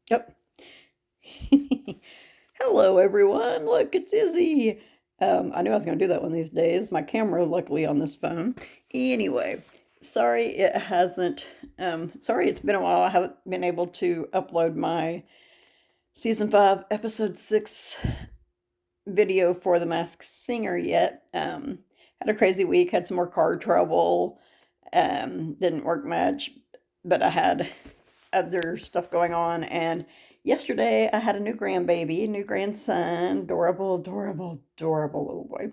Yep. Hello, everyone. Look, it's Izzy. I knew I was going to do that one these days. My camera, luckily, on this phone. Anyway, sorry it hasn't. Sorry it's been a while. I haven't been able to upload my season 5, episode 6 video for The Masked Singer yet. Had a crazy week. Had some more car trouble. Didn't work much, but I had other stuff going on. And yesterday I had a new grandbaby, a new grandson, adorable, adorable, adorable little boy.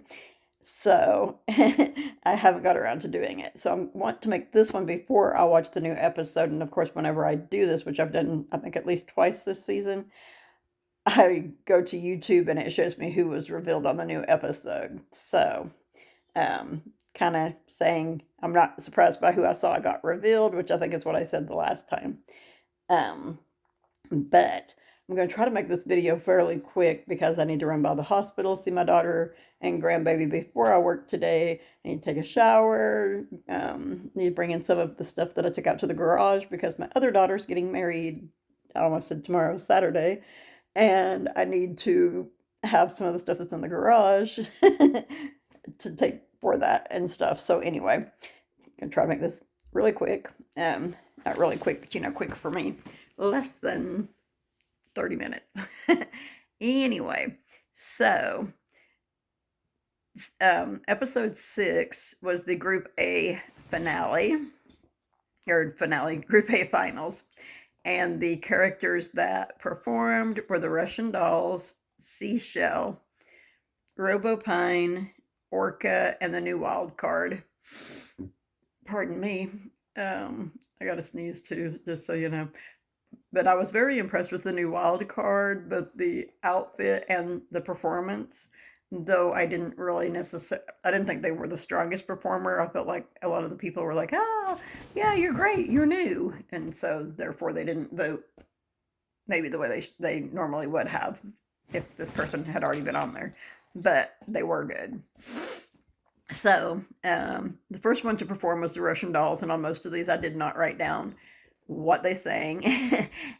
So I haven't got around to doing it. So I want to make this one before I watch the new episode. And of course, whenever I do this, which I've done, I think at least twice this season, I go to YouTube and it shows me who was revealed on the new episode. So um, kind of saying I'm not surprised by who I saw got revealed, which I think is what I said the last time. Um, but I'm going to try to make this video fairly quick because I need to run by the hospital, see my daughter and grandbaby before I work today. I need to take a shower, need to bring in some of the stuff that I took out to the garage because my other daughter's getting married. I almost said tomorrow, Saturday, and I need to have some of the stuff that's in the garage to take for that and stuff. So anyway, I'm gonna try to make this really quick. Not really quick, but quick for me. Less than 30 minutes. Anyway, so episode 6 was the Group A finale, or finale, Group A finals. And the characters that performed were the Russian dolls, Seashell, Robopine, Orca, and the new wild card. Pardon me. I got to sneeze too, just so you know. But I was very impressed with the new wild card, both the outfit and the performance. Though I didn't really I didn't think they were the strongest performer. I felt like a lot of the people were like, "Ah, yeah, you're great, you're new," and so therefore they didn't vote maybe the way they normally would have if this person had already been on there. But they were good. So the first one to perform was the Russian dolls, and on most of these I did not write down what they sang.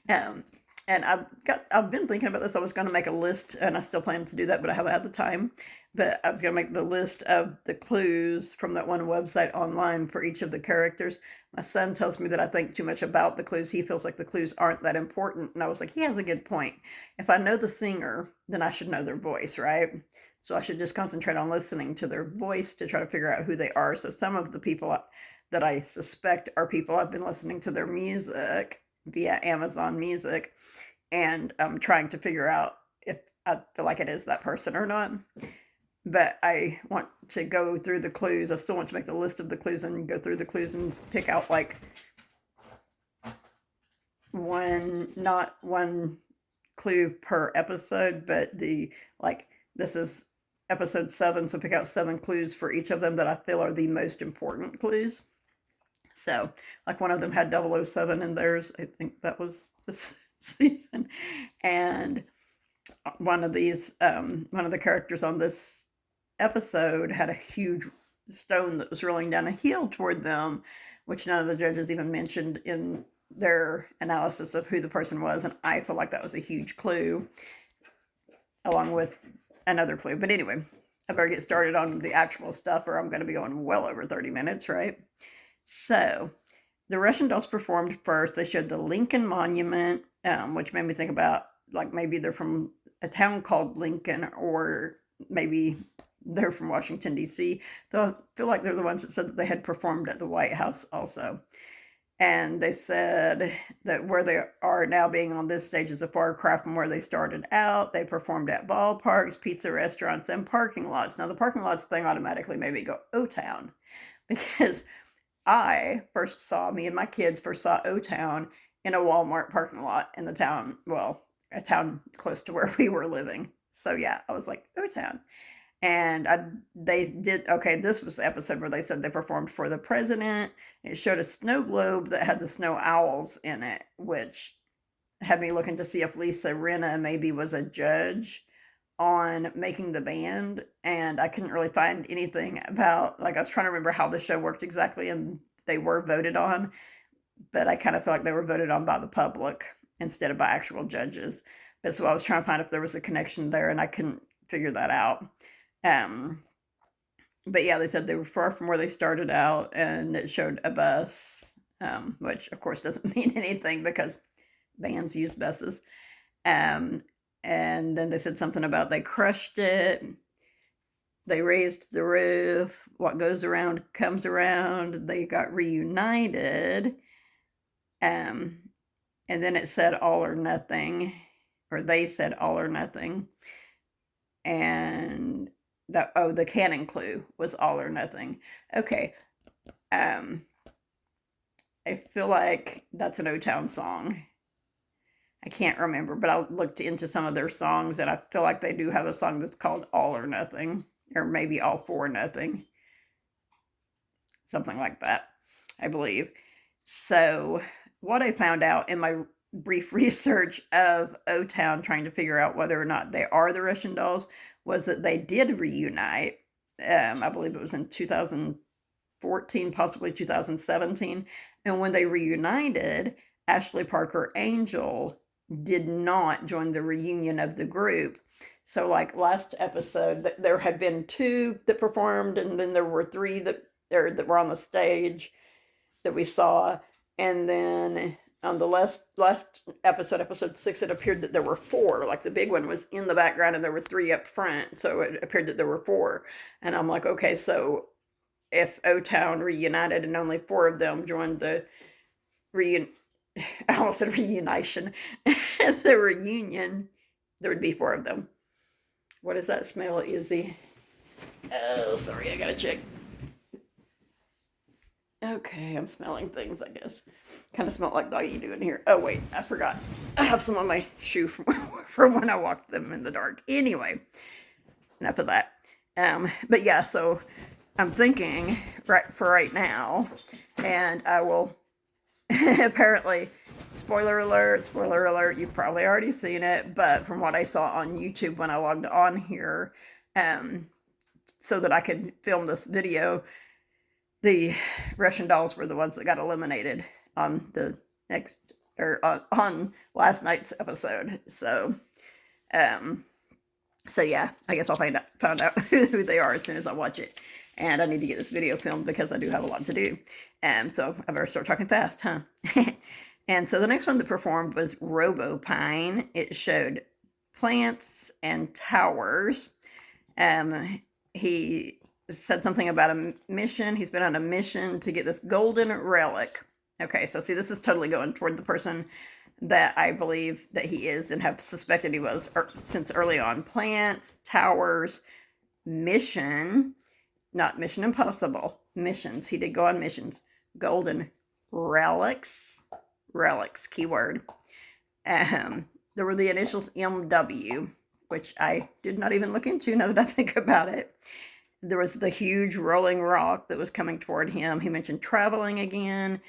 um, and I've been thinking about this. I was going to make a list, and I still plan to do that, but I haven't had the time. But I was going to make the list of the clues from that one website online for each of the characters. My son tells me that I think too much about the clues. He feels like the clues aren't that important. And I was like, he has a good point. If I know the singer, then I should know their voice, right? So I should just concentrate on listening to their voice to try to figure out who they are. So some of the people that I suspect are people I've been listening to their music via Amazon Music, and I'm trying to figure out if I feel like it is that person or not. But I want to go through the clues. I still want to make the list of the clues and go through the clues and pick out like not one clue per episode, but this is episode 7, so pick out 7 clues for each of them that I feel are the most important clues. So, like one of them had 007 in theirs. I think that was this season. And one of the characters on this episode had a huge stone that was rolling down a hill toward them, which none of the judges even mentioned in their analysis of who the person was. And I feel like that was a huge clue, along with another clue. But anyway, I better get started on the actual stuff, or I'm going to be going well over 30 minutes, right? So, the Russian dolls performed first. They showed the Lincoln Monument, which made me think about like maybe they're from a town called Lincoln, or maybe they're from Washington, D.C. Though I feel like they're the ones that said that they had performed at the White House also. And they said that where they are now being on this stage is a far cry from where they started out. They performed at ballparks, pizza restaurants, and parking lots. Now, the parking lots thing automatically made me go, O-Town, because me and my kids first saw O-Town in a Walmart parking lot in the town, well, a town close to where we were living. So yeah, I was like, O-Town. And this was the episode where they said they performed for the president. It showed a snow globe that had the snow owls in it, which had me looking to see if Lisa Rinna maybe was a judge on making the band, and I couldn't really find anything about, like, I was trying to remember how the show worked exactly, and they were voted on, but I kind of feel like they were voted on by the public, instead of by actual judges. But so I was trying to find if there was a connection there, and I couldn't figure that out. But yeah, they said they were far from where they started out, and it showed a bus, which of course doesn't mean anything because bands use buses. Um, and then they said something about they crushed it, they raised the roof, what goes around comes around, they got reunited. Um, and then it said all or nothing, or they said all or nothing. And the canon clue was all or nothing. Okay. I feel like that's an O-Town song. I can't remember, but I looked into some of their songs, and I feel like they do have a song that's called All or Nothing, or maybe All for Nothing. Something like that, I believe. So what I found out in my brief research of O-Town, trying to figure out whether or not they are the Russian Dolls, was that they did reunite. I believe it was in 2014, possibly 2017. And when they reunited, Ashley Parker Angel did not join the reunion of the group. So like last episode, there had been 2 that performed, and then there were 3 that were on the stage that we saw. And then on the last episode 6, it appeared that there were 4. Like the big one was in the background, and there were 3 up front. So it appeared that there were 4. And I'm like, okay, so if O-Town reunited and only 4 of them joined the I almost said reunition, the reunion, there would be 4 of them. What does that smell, Izzy? Oh, sorry, I gotta check. Okay, I'm smelling things, I guess. Kind of smell like doggy do in here. Oh, wait, I forgot. I have some on my shoe from when I walked them in the dark. Anyway, enough of that. But yeah, so I'm thinking right now, and I will apparently, spoiler alert, you've probably already seen it, but from what I saw on YouTube when I logged on here, so that I could film this video, the Russian Dolls were the ones that got eliminated on the next, or on last night's episode. So yeah, I guess I'll find out who they are as soon as I watch it. And I need to get this video filmed because I do have a lot to do. So I better start talking fast, huh? And so the next one that performed was Robopine. It showed plants and towers. He said something about a mission. He's been on a mission to get this golden relic. Okay, so see, this is totally going toward the person that I believe that he is and have suspected he was since early on. Plants, towers, mission, not Mission Impossible, missions. He did go on missions. Golden relics, keyword. There were the initials MW, which I did not even look into now that I think about it. There was the huge rolling rock that was coming toward him. He mentioned traveling again.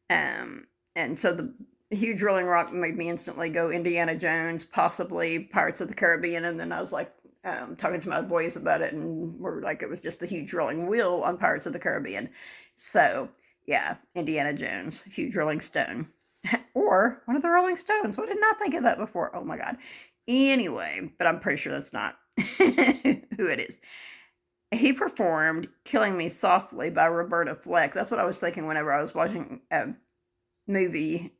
And so the huge rolling rock made me instantly go Indiana Jones, possibly Pirates of the Caribbean. And then I was like, talking to my boys about it, and we're like, it was just the huge rolling wheel on Pirates of the Caribbean. So yeah, Indiana Jones, huge rolling stone. Or one of the Rolling Stones. Why didn't I think of that before? Oh my God. Anyway, but I'm pretty sure that's not who it is. He performed Killing Me Softly by Roberta Fleck. That's what I was thinking whenever I was watching a movie.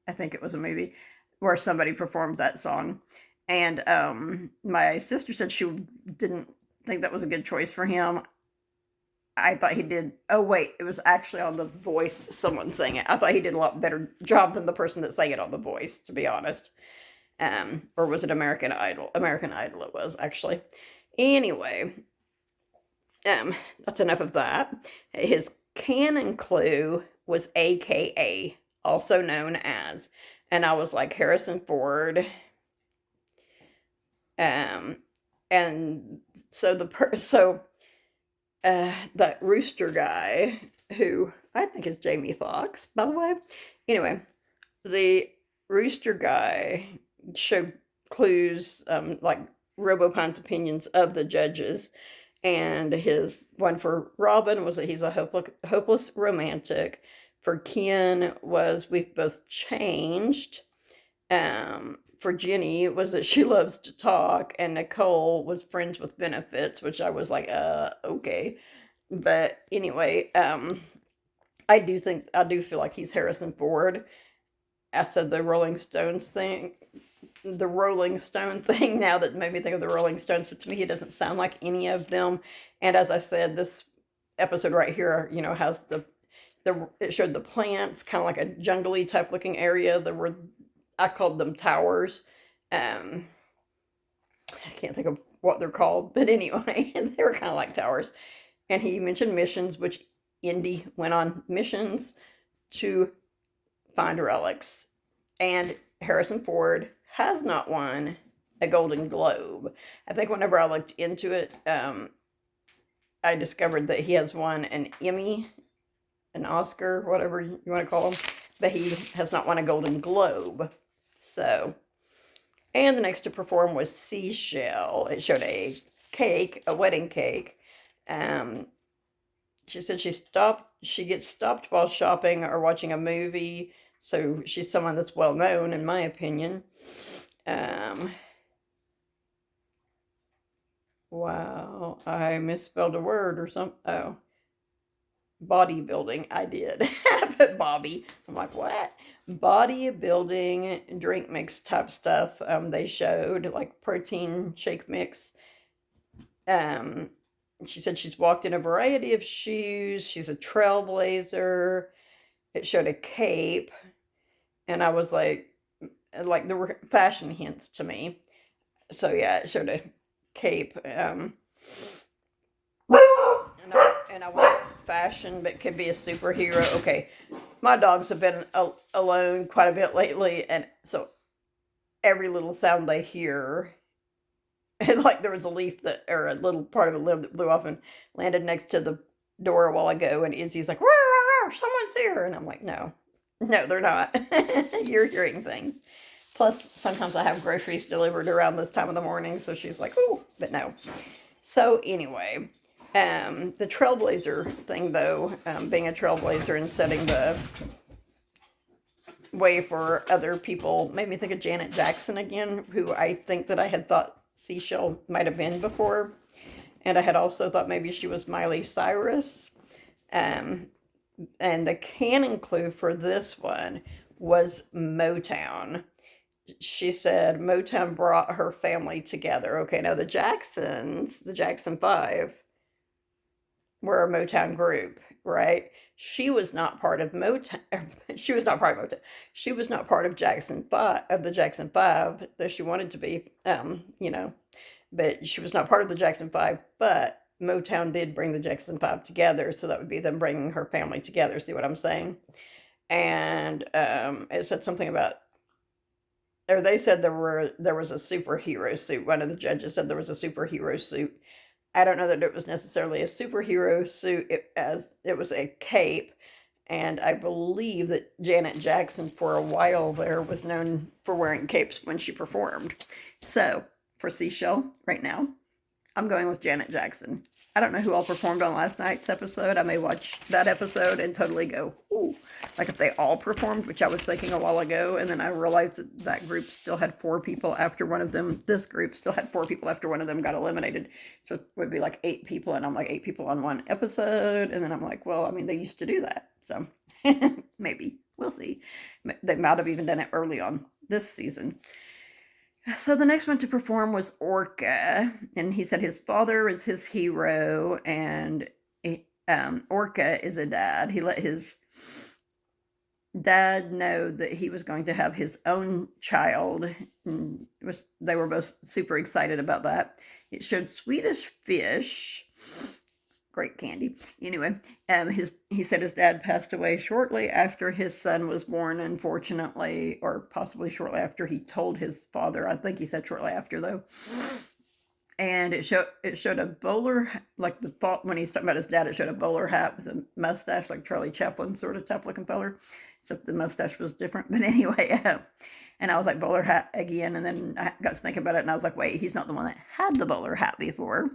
I think it was a movie where somebody performed that song. And my sister said she didn't think that was a good choice for him. I thought he did. Oh, wait, it was actually on The Voice, someone sang it. I thought he did a lot better job than the person that sang it on The Voice, to be honest. Or was it American Idol? American Idol it was, actually. Anyway, that's enough of that. His canon clue was AKA, also known as. And I was like, Harrison Ford. And so that rooster guy, who I think is Jamie Foxx, by the way. Anyway, the rooster guy showed clues, like Robopine's opinions of the judges. And his one for Robin was that he's a hopeless romantic. For Ken was we've both changed. for Jenny was that she loves to talk, and Nicole was friends with benefits, which I was like, okay. But anyway, I do feel like he's Harrison Ford. I said the Rolling Stone thing now that made me think of the Rolling Stones, but to me, he doesn't sound like any of them. And as I said, this episode right here, has it showed the plants, kind of like a jungly type looking area. I called them towers. Um, I can't think of what they're called, but anyway, they were kind of like towers. And he mentioned missions, which Indy went on missions to find relics. And Harrison Ford has not won a Golden Globe. I think whenever I looked into it, I discovered that he has won an Emmy, an Oscar, whatever you want to call them, but he has not won a Golden Globe. So, and the next to perform was Seashell. It showed a wedding cake. She said she gets stopped while shopping or watching a movie. So she's someone that's well known, in my opinion. Wow, I misspelled a word or something. Oh, bodybuilding. I did. But Bobby. I'm like, what? Bodybuilding drink mix type stuff. They showed like protein shake mix. Um, she said she's walked in a variety of shoes. She's a trailblazer. It showed a cape, and I was like there were fashion hints to me. So yeah, it showed a cape. And I want fashion, but could be a superhero. Okay, my dogs have been alone quite a bit lately, and so every little sound they hear, and like there was a leaf or a little part of a limb that blew off and landed next to the door a while ago, and Izzy's like, "Roar, roar, roar, someone's here," and I'm like, no, they're not. You're hearing things. Plus, sometimes I have groceries delivered around this time of the morning, so she's like, "Ooh," but no. So anyway, the trailblazer thing, though, being a trailblazer and setting the way for other people, made me think of Janet Jackson again, who I think that I had thought Seashell might have been before. And I had also thought maybe she was Miley Cyrus. And the canon clue for this one was Motown. She said Motown brought her family together. Okay, now the Jackson 5, were a Motown group, right? She was not part of Motown. She was not part of Motown. She was not part of the Jackson 5, though she wanted to be, but she was not part of the Jackson 5, but Motown did bring the Jackson 5 together, so that would be them bringing her family together. See what I'm saying? And it said something about, or they said there was a superhero suit. One of the judges said there was a superhero suit. I don't know that it was necessarily a superhero suit, as it was a cape. And I believe that Janet Jackson, for a while there, was known for wearing capes when she performed. So, for Seashell, right now, I'm going with Janet Jackson. I don't know who all performed on last night's episode. I may watch that episode and totally go, ooh. Like if they all performed, which I was thinking a while ago, and then I realized that group still had 4 people after one of them. This group still had 4 people after one of them got eliminated. So it would be like 8 people, and I'm like, 8 people on one episode. And then I'm like, well, I mean, they used to do that. So maybe. We'll see. They might have even done it early on this season. So the next one to perform was Orca, and he said his father is his hero, and Orca is a dad. He let his dad know that he was going to have his own child. They were both super excited about that. It showed Swedish fish. Great candy. Anyway, he said his dad passed away shortly after his son was born, unfortunately, or possibly shortly after he told his father. I think he said shortly after, though. And it showed a bowler, like when he's talking about his dad, it showed a bowler hat with a mustache, like Charlie Chaplin sort of type looking feller, except the mustache was different. But anyway, and I was like, bowler hat again. And then I got to thinking about it, and I was like, wait, he's not the one that had the bowler hat before.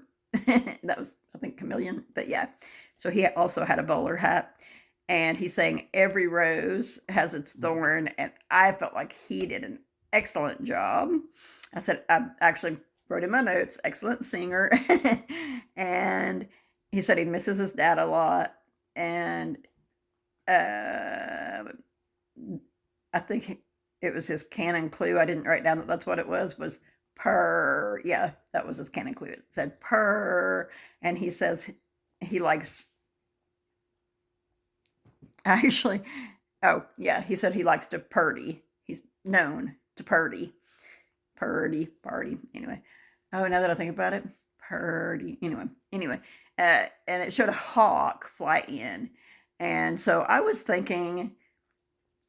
That was, I think, Chameleon. But yeah, so he also had a bowler hat. And he's saying every rose has its thorn. And I felt like he did an excellent job. I said, I actually wrote in my notes, excellent singer. And he said he misses his dad a lot. And uh, I think it was his canon clue. I didn't write down that that's what it was purr. Yeah, that was his canon clue. It said purr. And he says he likes, actually, oh, yeah, he said he likes to purdy. He's known to purdy. Purdy, party. Anyway. Oh, now that I think about it, purdy. Anyway. And it showed a hawk fly in. And so I was thinking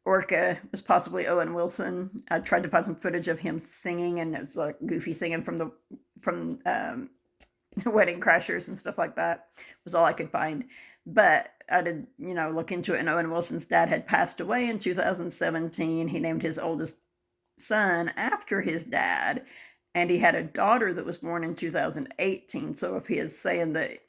Orca was possibly Owen Wilson. I tried to find some footage of him singing, and it was like goofy singing from Wedding Crashers and stuff like that. Was all I could find. But I did, look into it, and Owen Wilson's dad had passed away in 2017. He named his oldest son after his dad, and he had a daughter that was born in 2018. So if he is saying that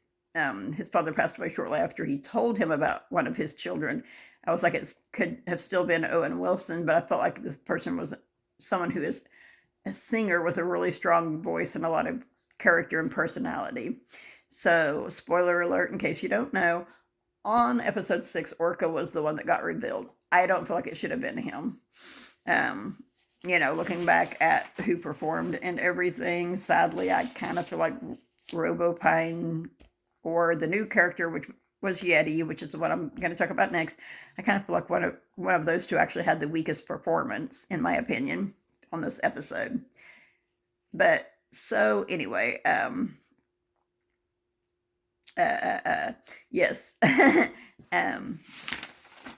his father passed away shortly after he told him about one of his children, I was like, it could have still been Owen Wilson, but I felt like this person was someone who is a singer with a really strong voice and a lot of character and personality. So, spoiler alert, in case you don't know, on episode 6, Orca was the one that got revealed. I don't feel like it should have been him. Looking back at who performed and everything, sadly, I kind of feel like Robopine or the new character, which was Yeti, which is what I'm going to talk about next. I kind of feel like one of those two actually had the weakest performance, in my opinion, on this episode. But so anyway, yes.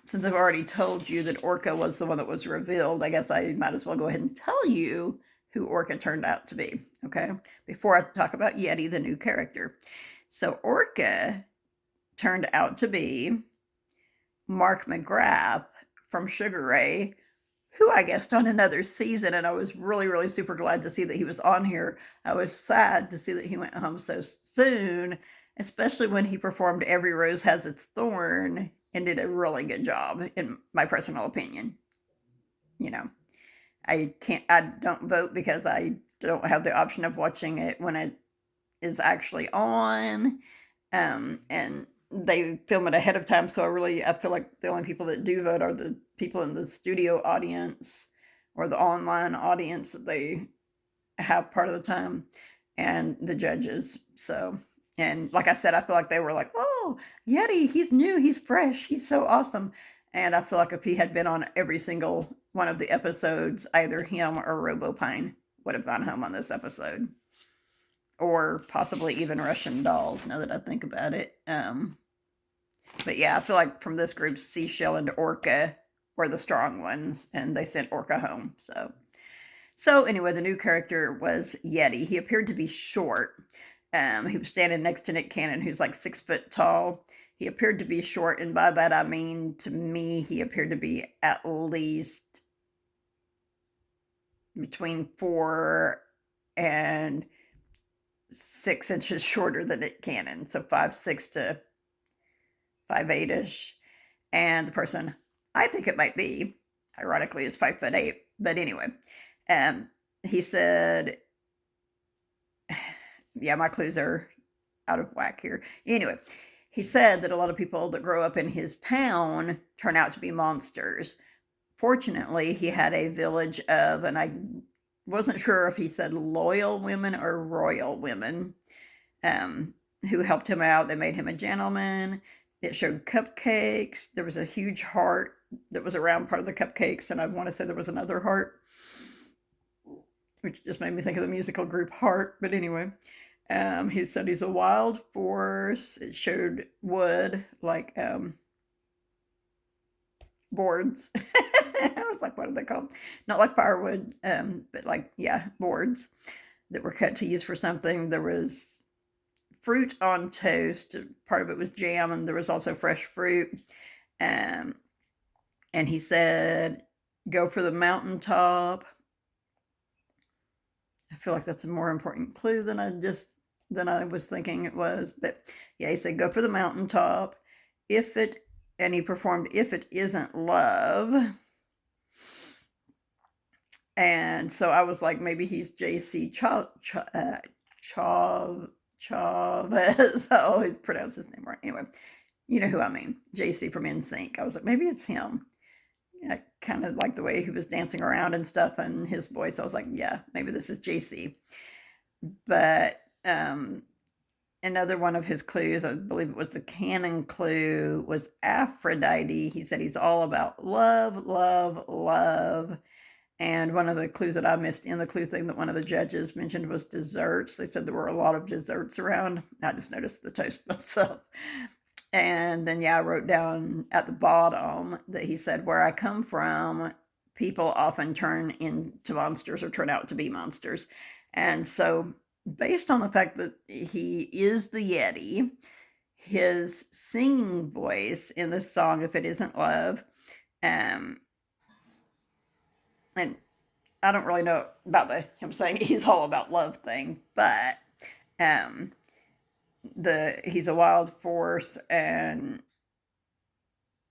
Since I've already told you that Orca was the one that was revealed, I guess I might as well go ahead and tell you who Orca turned out to be, okay? Before I talk about Yeti, the new character. So Orca turned out to be Mark McGrath from Sugar Ray, who I guessed on another season, and I was really, really super glad to see that he was on here. I was sad to see that he went home so soon, especially when he performed Every Rose Has Its Thorn and did a really good job, in my personal opinion. I don't vote because I don't have the option of watching it when it is actually on. And they film it ahead of time, so I feel like the only people that do vote are the people in the studio audience or the online audience that they have part of the time, and the judges. So, and like I said, I feel like they were like, oh, Yeti, he's new, he's fresh, he's so awesome. And I feel like if he had been on every single one of the episodes, either him or Robopine would have gone home on this episode. Or possibly even Russian dolls, now that I think about it. But yeah, I feel like from this group, Seashell and Orca were the strong ones, and they sent Orca home. So anyway, the new character was Yeti. He appeared to be short. He was standing next to Nick Cannon, who's like 6 foot tall. He appeared to be short, and by that I mean, to me, he appeared to be at least between 4 and 6 inches shorter than Nick Cannon. So 5'6" to 5'8" and the person I think it might be, ironically, is 5'8". But anyway, he said, yeah, my clues are out of whack here. Anyway, he said that a lot of people that grow up in his town turn out to be monsters. Fortunately, he had a village of, and I wasn't sure if he said loyal women or royal women, who helped him out. They made him a gentleman. It showed cupcakes. There was a huge heart that was around part of the cupcakes, and I want to say there was another heart, which just made me think of the musical group Heart. But anyway, he said he's a wild force. It showed wood, like boards. I was like, what are they called? Not like firewood, but like, yeah, boards that were cut to use for something. There was fruit on toast. Part of it was jam, and there was also fresh fruit. And he said, go for the mountaintop. I feel like that's a more important clue than I was thinking it was. But yeah, he said, go for the mountaintop. And he performed If It Isn't Love. And so I was like, maybe he's JC Chavez. I always pronounce his name right. Anyway, you know who I mean. JC from NSYNC. I was like, maybe it's him. I kind of like the way he was dancing around and stuff and his voice. I was like, yeah, maybe this is JC. But another one of his clues, I believe it was the canon clue, was Aphrodite. He said he's all about love, love, love. And one of the clues that I missed in the clue thing that one of the judges mentioned was desserts. They said there were a lot of desserts around. I just noticed the toast myself. And then, yeah, I wrote down at the bottom that he said, where I come from, people often turn into monsters or turn out to be monsters. And so, based on the fact that he is the Yeti, his singing voice in this song, If It Isn't Love, and I don't really know about him saying he's all about love thing, but he's a wild force, and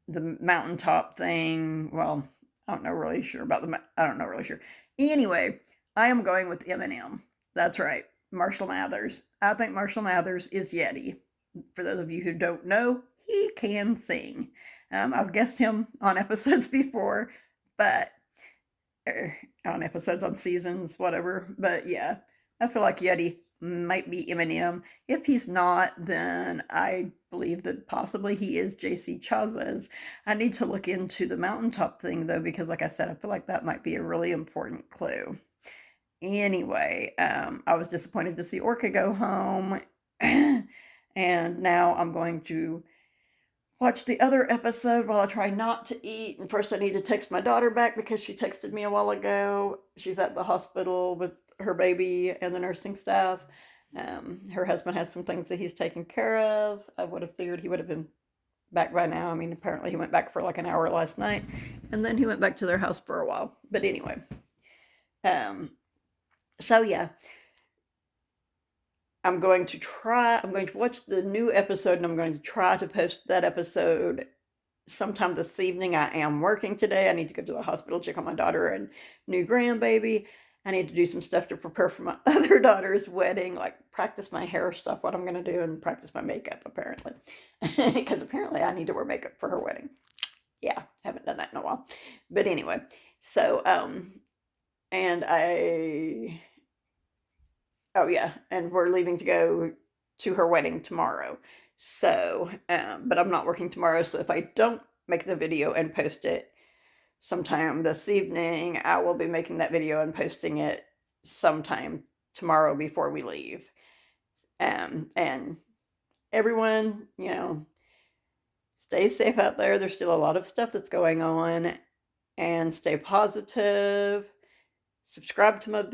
the mountaintop thing, well, I don't know really sure about I don't know really sure. Anyway, I am going with Eminem. That's right, Marshall Mathers. I think Marshall Mathers is Yeti. For those of you who don't know, he can sing. I've guessed him on episodes before, but on episodes, on seasons, whatever. But yeah, I feel like Yeti might be Eminem. If he's not, then I believe that possibly he is JC Chazes. I need to look into the mountaintop thing though, because like I said, I feel like that might be a really important clue. Anyway, I was disappointed to see Orca go home. And now I'm going to watch the other episode while I try not to eat. And first I need to text my daughter back because she texted me a while ago. She's at the hospital with her baby and the nursing staff. Her husband has some things that he's taking care of. I would have figured he would have been back by now. I mean, apparently he went back for like an hour last night, and then he went back to their house for a while. But anyway, so yeah, I'm going to watch the new episode, and I'm going to try to post that episode sometime this evening. I am working today. I need to go to the hospital, check on my daughter and new grandbaby. I need to do some stuff to prepare for my other daughter's wedding, like practice my hair stuff, what I'm going to do, and practice my makeup, apparently. Because apparently I need to wear makeup for her wedding. Yeah, haven't done that in a while. But anyway, so, and oh yeah, and we're leaving to go to her wedding tomorrow. So, but I'm not working tomorrow, so if I don't make the video and post it sometime this evening, I will be making that video and posting it sometime tomorrow before we leave. And everyone, stay safe out there. There's still a lot of stuff that's going on, and stay positive. Subscribe to my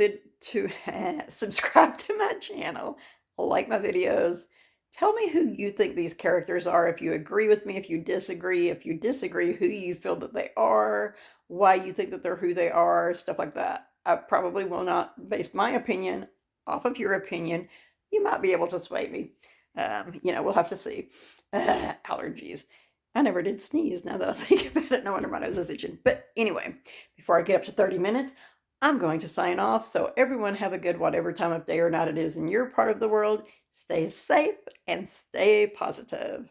subscribe to my channel. Like my videos. Tell me who you think these characters are, if you agree with me, if you disagree, who you feel that they are, why you think that they're who they are, stuff like that. I probably will not base my opinion off of your opinion. You might be able to sway me. We'll have to see. Allergies. I never did sneeze, now that I think about it. No wonder my nose is itching. But anyway, before I get up to 30 minutes, I'm going to sign off. So everyone have a good whatever time of day or night it is in your part of the world. Stay safe and stay positive.